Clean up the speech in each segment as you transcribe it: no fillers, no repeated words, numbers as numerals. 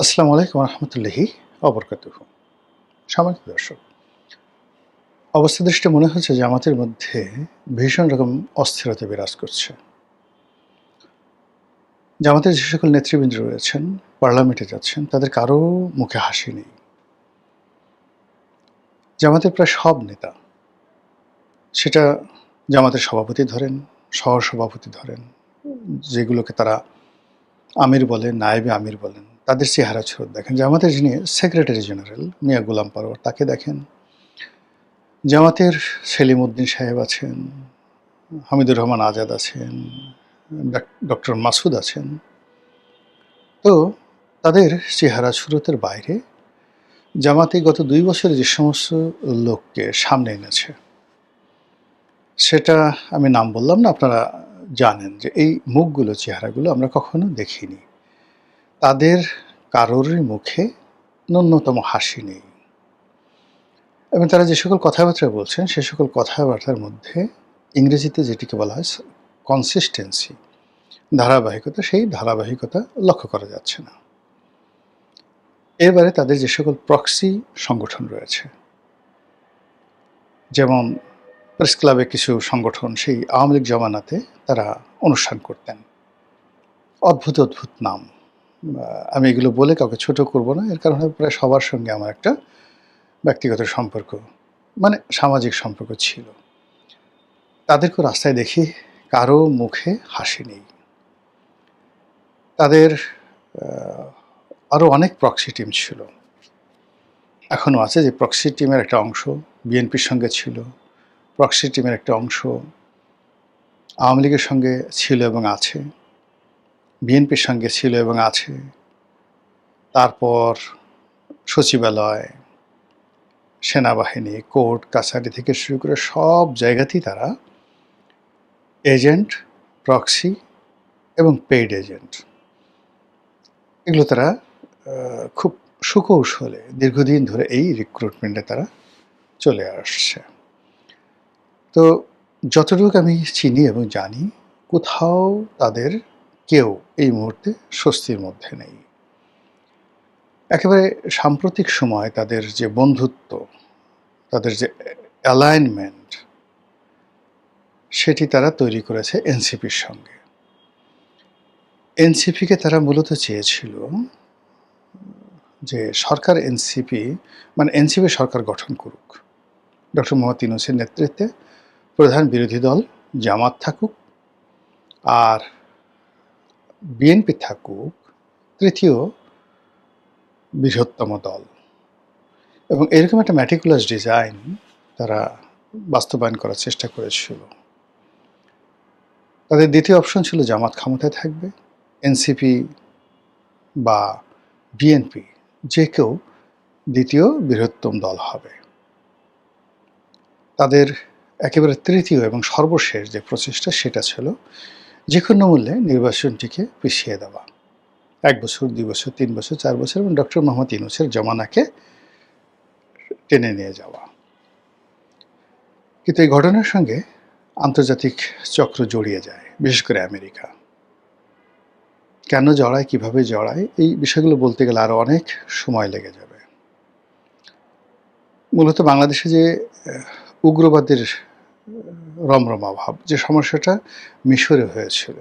আসসালামু আলাইকুম রহমতুল্লাহি অবরকাতুহু। সম্মানিত দর্শক, অবস্থা দৃষ্টে মনে হচ্ছে জামাতের মধ্যে ভীষণ রকম অস্থিরতা বিরাজ করছে। জামাতের যে সকল নেতৃবৃন্দ রয়েছেন, পার্লামেন্টে যাচ্ছেন, তাদের কারো মুখে হাসি নেই। জামাতের প্রায় সব নেতা, সেটা জামাতের সভাপতি ধরেন, সহসভাপতি ধরেন, যেগুলোকে তারা আমির বলেন, নায়েবে আমির বলেন, তাদের চেহারা ছুড়ে দেখেন। জামাতের যিনি সেক্রেটারি জেনারেল মিয়া গোলাম পরোয়ার, তাকে দেখেন। জামাতের সেলিম উদ্দিন সাহেব আছেন, হামিদুর রহমান আজাদ আছেন, ডক্টর মাসুদ আছেন। তো তাদের চেহারা সুরতের বাইরে জামাতে গত ২ বছরে যে সমস্ত লোককে সামনে এনেছে, সেটা আমি নাম বললাম না, আপনারা জানেন যে এই মুখগুলো, চেহারাগুলো আমরা কখনো দেখিনি। তাদের কারোরই মুখে ন্যূনতম হাসি নেই, এবং তারা যে সকল কথাবার্তা বলছেন সে সকল কথাবার্তার মধ্যে ইংরেজিতে যেটিকে বলা হয় কনসিস্টেন্সি, ধারাবাহিকতা, সেই ধারাবাহিকতা লক্ষ্য করা যাচ্ছে না। এবারে তাদের যে সকল প্রক্সি সংগঠন রয়েছে, যেমন প্রেস ক্লাবে কিছু সংগঠন সেই আওয়ামী লীগ জমানাতে তারা অনুষ্ঠান করতেন, অদ্ভুত অদ্ভুত নাম। আমি এগুলো বলে কাউকে ছোট করব না, এর কারণে প্রায় সবার সঙ্গে আমার একটা ব্যক্তিগত সম্পর্ক, মানে সামাজিক সম্পর্ক ছিল। তাদেরকেও রাস্তায় দেখি কারো মুখে হাসি নেই। তাদের আরও অনেক প্রক্সি টিম ছিল, এখনও আছে। যে প্রক্সি টিমের একটা অংশ বিএনপির সঙ্গে ছিল, প্রক্সি টিমের একটা অংশ আওয়ামী লীগের সঙ্গে ছিল এবং আছে, বিএনপির সঙ্গে ছিল এবং আছে। তারপর সচিবালয়, সেনাবাহিনী, কোর্ট কাছারি থেকে শুরু করে সব জায়গাতেই তারা এজেন্ট, প্রক্সি এবং পেইড এজেন্ট, এগুলো তারা খুব সুকৌশলে দীর্ঘদিন ধরে এই রিক্রুটমেন্টে তারা চলে আসছে। তো যতটুকু আমি চিনি এবং জানি, কোথাও তাদের কেউ এই মুহূর্তে স্বস্তির মধ্যে নেই। একেবারে সাম্প্রতিক সময় তাদের যে বন্ধুত্ব, তাদের যে অ্যালাইনমেন্ট, সেটি তারা তৈরি করেছে এনসিপির সঙ্গে। এনসিপিকে তারা মূলত চেয়েছিল যে সরকার এনসিপি, মানে এনসিপি সরকার গঠন করুক, ডক্টর মোহাম্মদ ইউনূসের নেতৃত্বে প্রধান বিরোধী দল জামাত থাকুক, আর বিএনপি থাকুক তৃতীয় বৃহত্তম দল। এবং এরকম একটা ম্যাটিকুলাস ডিজাইন তারা বাস্তবায়ন করার চেষ্টা করেছিল। তাদের দ্বিতীয় অপশন ছিল জামাত ক্ষমতায় থাকবে, এনসিপি বা বিএনপি যে কেউ দ্বিতীয় বৃহত্তম দল হবে। তাদের একেবারে তৃতীয় এবং সর্বশেষ যে প্রচেষ্টা, সেটা ছিল যে কোনো মূল্যে নির্বাচনটিকে পিছিয়ে দেওয়া, 1 বছর, 2 বছর, 3 বছর, 4 বছর, এবং ডক্টর মোহাম্মদ ইউনূসের জমানাকে টেনে নিয়ে যাওয়া। কিন্তু এই ঘটনার সঙ্গে আন্তর্জাতিক চক্র জড়িয়ে যায়, বিশেষ করে আমেরিকা। কেন জড়ায়, কিভাবে জড়ায়, এই বিষয়গুলো বলতে গেলে আরও অনেক সময় লেগে যাবে। মূলত বাংলাদেশে যে উগ্রবাদের রমরমা ভাব, যে সমস্যাটা মিশরে হয়েছিল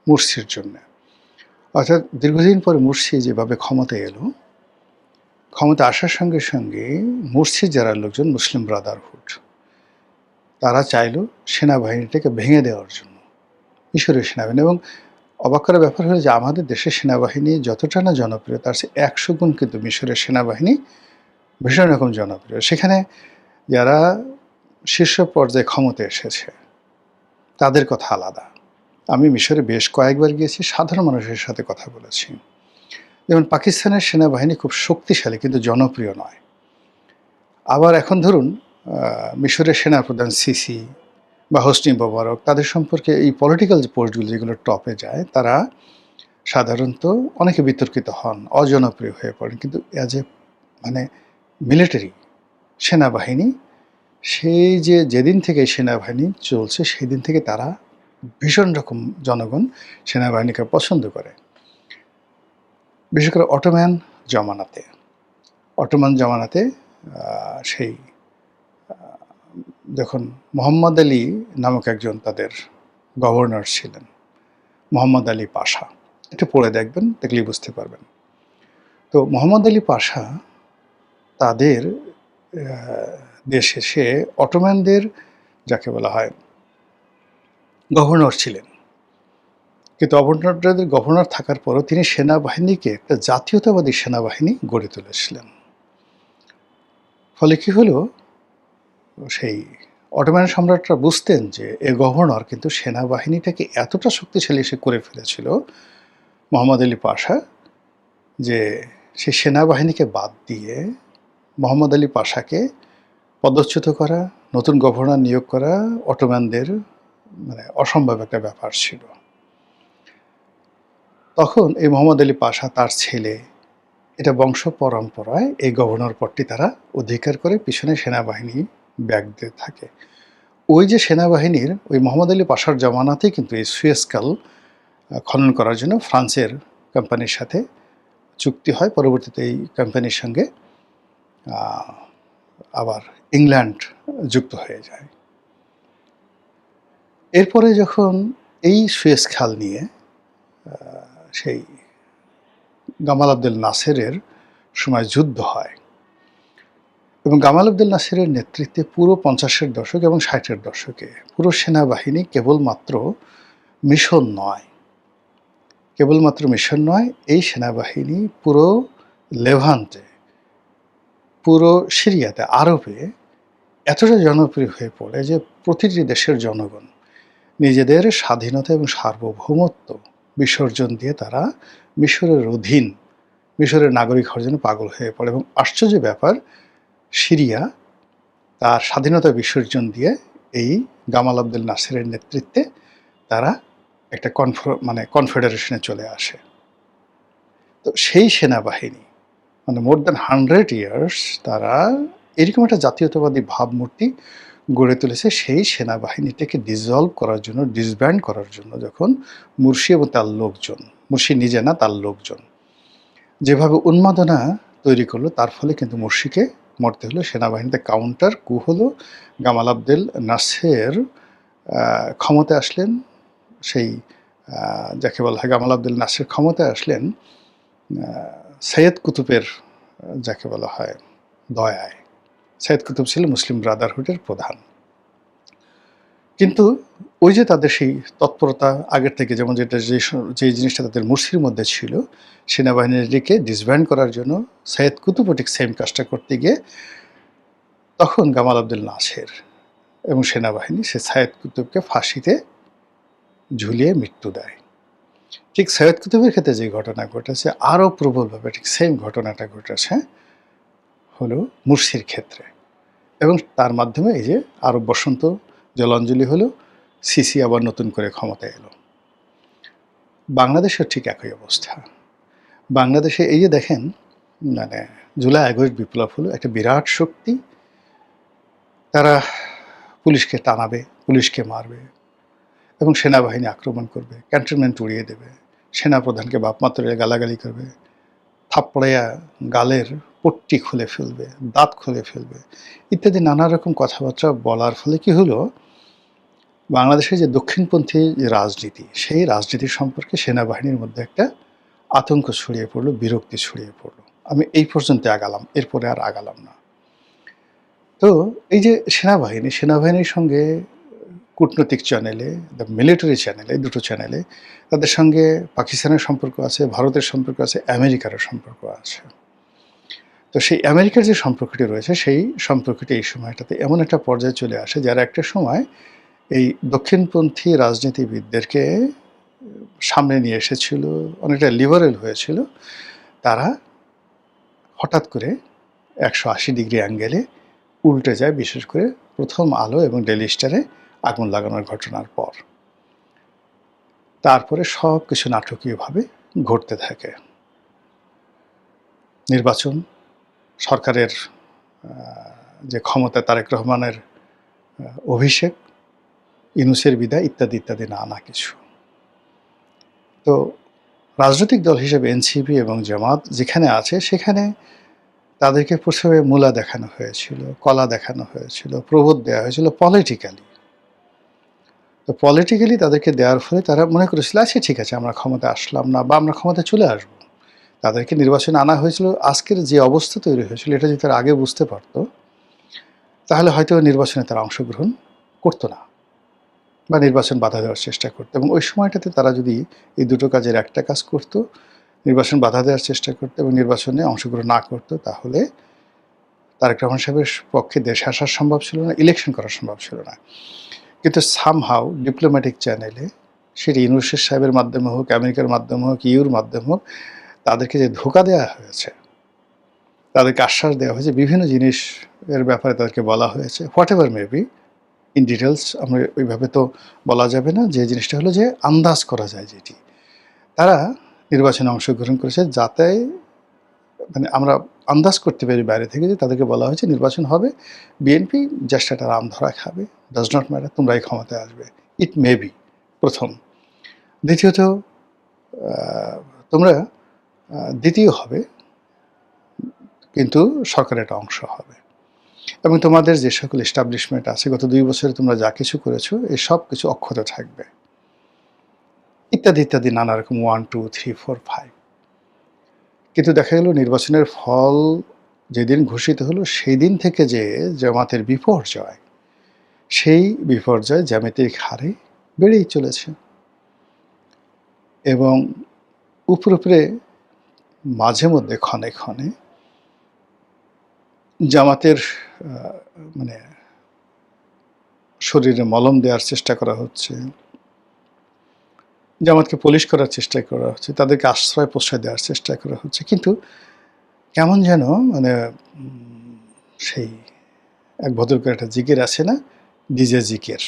মুরসির জন্যে, অর্থাৎ দীর্ঘদিন পরে মুরসি যেভাবে ক্ষমতায় এলো, ক্ষমতা আসার সঙ্গে সঙ্গে মুরসির যারা লোকজন, মুসলিম ব্রাদারহুড, তারা চাইল সেনাবাহিনীটাকে ভেঙে দেওয়ার জন্য, মিশরের সেনাবাহিনী। এবং অবাক করার ব্যাপার হলো যে আমাদের দেশের সেনাবাহিনী যতটা না জনপ্রিয়, তার চেয়ে 100 গুণ কিন্তু মিশরের সেনাবাহিনী ভীষণ রকম জনপ্রিয়। সেখানে যারা শীর্ষ পর্যায়ে ক্ষমতায় এসেছে তাদের কথা আলাদা। আমি মিশরে বেশ কয়েকবার গিয়েছি, সাধারণ মানুষের সাথে কথা বলেছি। যেমন পাকিস্তানের সেনাবাহিনী খুব শক্তিশালী কিন্তু জনপ্রিয় নয়। আবার এখন ধরুন মিশরের সেনাপ্রধান সিসি বা হোসনি মোবারক, তাদের সম্পর্কে এই পলিটিক্যাল যে পোস্টগুলো যেগুলো টপে যায়, তারা সাধারণত অনেকে বিতর্কিত হন, অজনপ্রিয় হয়ে পড়েন। কিন্তু অ্যাজ এ মানে মিলিটারি সেনাবাহিনী, সেই যেদিন থেকে সেনাবাহিনী চলছে সেই দিন থেকে তারা ভীষণ রকম জনগণ সেনাবাহিনীকে পছন্দ করে। বিশেষ করে অটোমান জামানাতে সেই যখন মোহাম্মদ আলী নামক একজন তাদের গভর্নর ছিলেন, মোহাম্মদ আলী পাশা, এটা পড়ে দেখবেন, দেখলেই বুঝতে পারবেন। তো মোহাম্মদ আলী পাশা তাদের দেশে সে অটোম্যানদের যাকে বলা হয় গভর্নর ছিলেন, কিন্তু গভর্নর থাকার পরও তিনি সেনাবাহিনীকে একটা জাতীয়তাবাদী সেনাবাহিনী গড়ে তুলেছিলেন। ফলে কি হলো, সেই অটোম্যান সম্রাটরা বুঝতেন যে এ গভর্নর কিন্তু সেনাবাহিনীটাকে এতটা শক্তিশালী সে করে ফেলেছিল মোহাম্মদ আলী পাশা, যে সে সেনাবাহিনীকে বাদ দিয়ে মোহাম্মদ আলী পাশাকে পদচ্যুত করা, নতুন গভর্নর নিয়োগ করা অটোম্যানদের মানে অসম্ভব একটা ব্যাপার ছিল। তখন এই মোহাম্মদ আলী পাশা তার ছেলে, এটা বংশ পরম্পরায় এই গভর্নর পদটি তারা অধিকার করে পিছনে সেনাবাহিনী ব্যাগ দিয়ে থাকে। ওই যে সেনাবাহিনীর ওই মোহাম্মদ আলী পাশার জমানাতেই কিন্তু এই সুয়েজ খাল খনন করার জন্য ফ্রান্সের কোম্পানির সাথে চুক্তি হয়। পরবর্তীতে এই কোম্পানির সঙ্গে আবার ইংল্যান্ড যুক্ত হয়ে যায়। এরপরে যখন এই সুয়েজ খাল নিয়ে সেই গামাল আবদেল নাসেরের সময় যুদ্ধ হয়, এবং গামাল আবদেল নাসেরের নেতৃত্বে পুরো 50-এর দশক এবং 60-এর দশকে পুরো সেনাবাহিনী কেবলমাত্র মিশন নয়, এই সেনাবাহিনী পুরো লেভান্টে, পুরো সিরিয়াতে, আরবে এতটা জনপ্রিয় হয়ে পড়ে যে প্রতিটি দেশের জনগণ নিজেদের স্বাধীনতা এবং সার্বভৌমত্ব বিসর্জন দিয়ে তারা মিশরের নাগরিক হওয়ার জন্য পাগল হয়ে পড়ে। এবং আশ্চর্য ব্যাপার, সিরিয়া তার স্বাধীনতা বিসর্জন দিয়ে এই গামাল আবদেল নাসেরের নেতৃত্বে তারা একটা কনফেডারেশনে চলে আসে। তো সেই সেনাবাহিনী মোর দ্যান 100 ইয়ার্স তারা এরকম একটা জাতীয়তাবাদী ভাবমূর্তি গড়ে তুলেছে। সেই সেনাবাহিনীটাকে ডিসব্যান্ড করার জন্য যখন মুরসি এবং তার লোকজন, মুরসি নিজে না, তার লোকজন যেভাবে উন্মাদনা তৈরি করলো, তার ফলে কিন্তু মুরসিকে মরতে হলো। সেনাবাহিনীতে কাউন্টার কু হলো। গামাল আবদেল নাসের ক্ষমতায় আসলেন, সেই যাকে বলা হয় গামাল আবদেল নাসের ক্ষমতায় আসলেন সৈয়দ কুতুবের যাকে বলা হয় দয়ায়। সৈয়দ কুতুব ছিল মুসলিম ব্রাদারহুডের প্রধান। কিন্তু ওই যে তাদের সেই তৎপরতা আগের থেকে, যেমন যে জিনিসটা তাদের মুরসির মধ্যে ছিল, সেনাবাহিনীকে ডিসব্যান্ড করার জন্য সৈয়দ কুতুব ঠিক সেম কাজটা করতে গিয়ে তখন গামাল আবদেল নাসের এবং সেনাবাহিনী সে সৈয়দ কুতুবকে ফাঁসিতে ঝুলিয়ে মৃত্যু দেয়। ঠিক সৈয়দ কুতুবের ক্ষেত্রে যে ঘটনা ঘটেছে, আরও প্রবলভাবে ঠিক সেম ঘটনাটা ঘটেছে হলো মুরসির ক্ষেত্রে। এবং তার মাধ্যমে এই যে আরব বসন্ত জলাঞ্জলি হলো, সিসি আবার নতুন করে ক্ষমতায় এলো। বাংলাদেশের ঠিক একই অবস্থা। বাংলাদেশে এই যে দেখেন, জুলাই আগস্ট বিপ্লব হলো একটা বিরাট শক্তি, তারা পুলিশকে টানাবে, পুলিশকে মারবে এবং সেনাবাহিনী আক্রমণ করবে, ক্যান্টনমেন্ট উড়িয়ে দেবে, সেনাপ্রধানকে বাপমাত্রে গালাগালি করবে, থাপ্পড়াইয়া গালের পট্টি খুলে ফেলবে, দাঁত খুলে ফেলবে ইত্যাদি নানা রকম কথাবার্তা বলার ফলে কি হলো, বাংলাদেশের যে দক্ষিণপন্থী যে রাজনীতি, সেই রাজনীতির সম্পর্কে সেনাবাহিনীর মধ্যে একটা আতঙ্ক ছড়িয়ে পড়লো, বিরক্তি ছড়িয়ে পড়লো। আমি এই পর্যন্ত আগালাম, এরপরে আর আগালাম না। তো এই যে সেনাবাহিনীর সঙ্গে কূটনৈতিক চ্যানেলে, মিলিটারি চ্যানেলে, দুটো চ্যানেলে তাদের সঙ্গে পাকিস্তানের সম্পর্ক আছে, ভারতের সম্পর্ক আছে, আমেরিকারও সম্পর্ক আছে। তো সেই আমেরিকার যে সম্পর্কটি রয়েছে, সেই সম্পর্কটি এই সময়টাতে এমন একটা পর্যায়ে চলে আসে যারা একটা সময় এই দক্ষিণপন্থী রাজনীতিবিদদেরকে সামনে নিয়ে এসেছিল, অনেকটা লিবারেল হয়েছিল, তারা হঠাৎ করে 180 ডিগ্রি অ্যাঙ্গেলে উল্টে যায়, বিশেষ করে প্রথম আলো এবং ডেইলি স্টারে আগুন লাগানোর ঘটনার পর। তারপরে সব কিছু নাটকীয়ভাবে ঘটতে থাকে। নির্বাচন, সরকারের যে ক্ষমতা, তারেক রহমানের অভিষেক, ইউনূসের বিদায় ইত্যাদি ইত্যাদি নানা কিছু। তো রাজনৈতিক দল হিসেবে এনসিপি এবং জামাত যেখানে আছে সেখানে তাদেরকে প্রথমে মূলা দেখানো হয়েছিল, কলা দেখানো হয়েছিল, প্রবোধ দেওয়া হয়েছিল পলিটিক্যালি। তো পলিটিক্যালি তাদেরকে দেওয়ার ফলে তারা মনে করেছিল আচ্ছা ঠিক আছে আমরা ক্ষমতায় আসলাম না বা আমরা ক্ষমতায় চলে আসব। তাদেরকে নির্বাচনে আনা হয়েছিল, আজকের যে অবস্থা তৈরি হয়েছিল এটা যদি তারা আগে বুঝতে পারতো তাহলে হয়তো নির্বাচনে তারা অংশগ্রহণ করতো না বা নির্বাচন বাধা দেওয়ার চেষ্টা করতো। এবং ওই সময়টাতে তারা যদি এই দুটো কাজের একটা কাজ করতো, নির্বাচন বাধা দেওয়ার চেষ্টা করতো এবং নির্বাচনে অংশগ্রহণ না করতো, তাহলে তারেক রহমান সাহেবের পক্ষে দেশে আসা সম্ভব ছিল না, ইলেকশন করা সম্ভব ছিল না। কিন্তু সামহাউ ডিপ্লোম্যাটিক চ্যানেলে সেটি ইউনূস সাহেবের মাধ্যমে হোক, আমেরিকার মাধ্যমে হোক, ইউর মাধ্যমে হোক, তাদেরকে যে ধোঁকা দেওয়া হয়েছে, তাদেরকে আশ্বাস দেওয়া হয়েছে, বিভিন্ন জিনিস এর ব্যাপারে তাদেরকে বলা হয়েছে, what ever maybe in details আমরা ওইভাবে তো বলা যাবে না, যে জিনিসটা হলো যে আন্দাজ করা যায় যেটি, তারা নির্বাচনে অংশগ্রহণ করেছে যাতে মানে আমরা আন্দাজ করতে পারি বাইরে থেকে যে তাদেরকে বলা হয়েছে নির্বাচন হবে, বিএনপি জ্যেষ্ঠাটা রাম ধরা খাবে, ডাজ নট ম্যাটার, তোমরাই ক্ষমতায় আসবে, ইট মে বি প্রথম। দ্বিতীয়ত তোমরা দ্বিতীয় হবে কিন্তু সরকারের একটা অংশ হবে, এবং তোমাদের যে সকল এস্টাবলিশমেন্ট আছে গত 2 বছরে তোমরা যা কিছু করেছো এই সব কিছু অক্ষত থাকবে, ইত্যাদি ইত্যাদি নানা রকম 1 2 3 4 5। কিন্তু দেখা গেল নির্বাচনের ফল যেদিন ঘোষিত হলো সেই দিন থেকে যে জামাতের বিপর্যয়, সেই বিপর্যয় জ্যামিতিক হারে বেড়েই চলেছে। এবং উপরে মাঝে মধ্যে ক্ষণে ক্ষণে জামাতের মানে শরীরে মলম দেওয়ার চেষ্টা করা হচ্ছে, জামাতকে পুলিশ করার চেষ্টা করা হচ্ছে, তাদেরকে আশ্রয় প্রশ্রয় দেওয়ার চেষ্টা করা হচ্ছে, কিন্তু কেমন যেন মানে সেই এক ভদ্রকার একটা জিকির আছে না, ডিজে জিকির,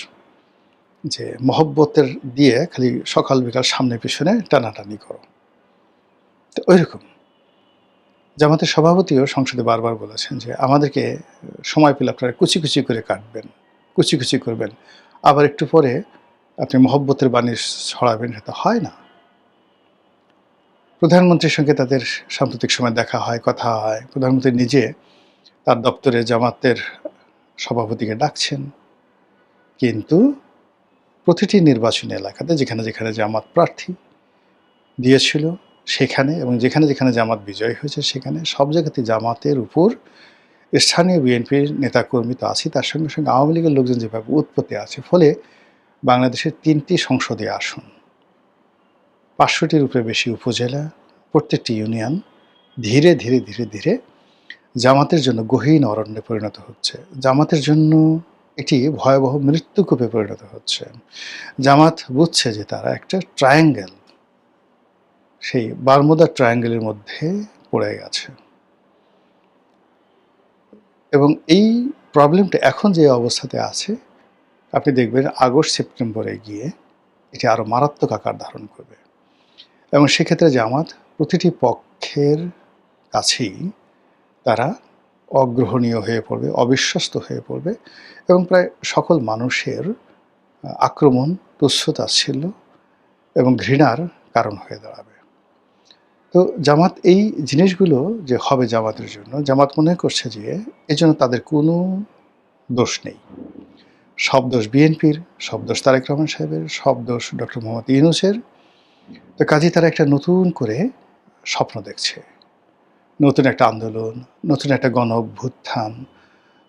যে মহব্বতের দিয়ে খালি সকাল বিকাল সামনে পিছনে টানাটানি করো। তো ওইরকম জামাতের সভাপতিও সংসদে বারবার বলেছেন যে আমাদেরকে সময় পেলে আপনারা কুচি কুচি করে কাটবেন, কুচি কুচি করবেন, আবার একটু পরে আপনি মহব্বতের বাণী ছড়াবেন, সেটা হয় না। প্রধানমন্ত্রীর সঙ্গে তাদের সাম্প্রতিক সময় দেখা হয়, কথা হয়, প্রধানমন্ত্রী নিজে তার দপ্তরে জামাতের সভাপতিকে ডাকছেন, কিন্তু প্রতিটি নির্বাচনী এলাকাতে যেখানে যেখানে জামাত প্রার্থী দিয়েছিল সেখানে এবং যেখানে যেখানে জামাত বিজয় হয়েছে সেখানে সব জায়গাতে জামাতের উপর স্থানীয় বিএনপির নেতাকর্মী তো আছে, তার সঙ্গে সঙ্গে আওয়ামী লীগের লোকজন যেভাবে উৎপত্তি আছে, ফলে বাংলাদেশের 3টি সংসদীয় আসন, 500টির উপরে বেশি উপজেলা, প্রত্যেকটি ইউনিয়ন ধীরে ধীরে ধীরে ধীরে জামাতের জন্য গহীন অরণ্যে পরিণত হচ্ছে, জামাতের জন্য এটি ভয়াবহ মৃত্যুকূপে পরিণত হচ্ছে। জামাত বুঝছে যে তারা একটা ট্রায়াঙ্গেল, সেই বারমুদা ট্রায়াঙ্গেলের মধ্যে পড়ে গেছে, এবং এই প্রবলেমটা এখন যে অবস্থাতে আছে আপনি দেখবেন আগস্ট সেপ্টেম্বরে গিয়ে এটি আরও মারাত্মক আকার ধারণ করবে, এবং সেক্ষেত্রে জামাত প্রতিটি পক্ষের কাছেই তারা অগ্রহণীয় হয়ে পড়বে, অবিশ্বস্ত হয়ে পড়বে, এবং প্রায় সকল মানুষের আক্রমণ, তুচ্ছ-তাচ্ছিল্য এবং ঘৃণার কারণ হয়ে দাঁড়াবে। তো জামাত এই জিনিসগুলো যে হবে জামাতের জন্য, জামাত মনে করছে যে এজন্য তাদের কোনো দোষ নেই, সব দোষ বিএনপির, সব দোষ তারেক রহমান সাহেবের, সব দোষ ডক্টর মোহাম্মদ ইউনূসের। তো কাজেই তারা একটা নতুন করে স্বপ্ন দেখছে, নতুন একটা আন্দোলন, নতুন একটা গণ অভ্যুত্থান,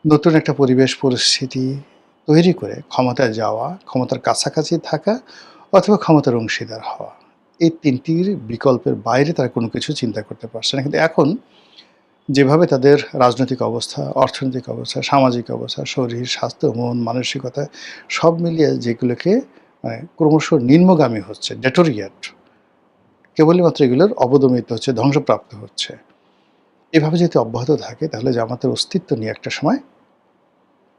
নতুন একটা পরিবেশ পরিস্থিতি তৈরি করে ক্ষমতায় যাওয়া, ক্ষমতার কাছাকাছি থাকা অথবা ক্ষমতার অংশীদার হওয়া, এই 3টির বিকল্পের বাইরে তারা কোনো কিছু চিন্তা করতে পারছে না। কিন্তু এখন যেভাবে তাদের রাজনৈতিক অবস্থা, অর্থনৈতিক অবস্থা, সামাজিক অবস্থা, শরীর স্বাস্থ্য, মন, মানসিকতা সব মিলিয়ে যেগুলোকে মানে ক্রমশ নিম্নগামী হচ্ছে, ডেটোরিয়েট, কেবলই মাত্র এগুলোর অবদমিত হচ্ছে, ধ্বংসপ্রাপ্ত হচ্ছে, এভাবে যদি অব্যাহত থাকে তাহলে জামাতের অস্তিত্ব নিয়ে একটা সময়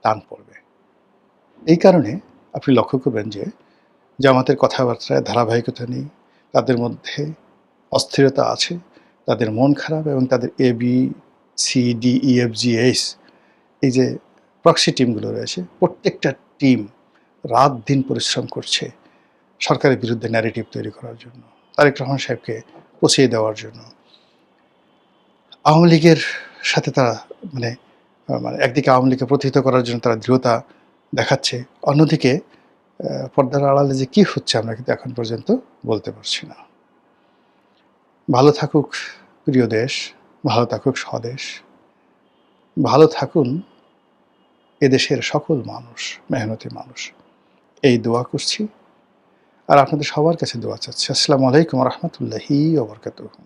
টান পড়বে। এই কারণে আপনি লক্ষ্য করবেন যে জামাতের কথাবার্তায় ধারাবাহিকতা নেই, তাদের মধ্যে অস্থিরতা আছে, তাদের মন খারাপ, এবং তাদের ABCDEFGH এই যে প্রক্সি টিমগুলো রয়েছে, প্রত্যেকটা টিম রাত দিন পরিশ্রম করছে সরকারের বিরুদ্ধে ন্যারেটিভ তৈরি করার জন্য, তারেক রহমান সাহেবকে পচিয়ে দেওয়ার জন্য। আওয়ামী লীগের সাথে তারা মানে মানে একদিকে আওয়ামী লীগকে প্রতিহত করার জন্য তারা দৃঢ়তা দেখাচ্ছে, অন্যদিকে পর্দার আড়ালে যে কী হচ্ছে আমরা কিন্তু এখন পর্যন্ত বলতে পারছি না। ভালো থাকুক প্রিয় দেশ, ভালো থাকুক স্বদেশ, ভালো থাকুন এদেশের সকল মানুষ, মেহনতি মানুষ, এই দোয়া করছি। আর আপনাদের সবার কাছে দোয়া চাচ্ছি। আসসালামু আলাইকুম ওয়া রাহমাতুল্লাহি ওয়া বারাকাতুহু।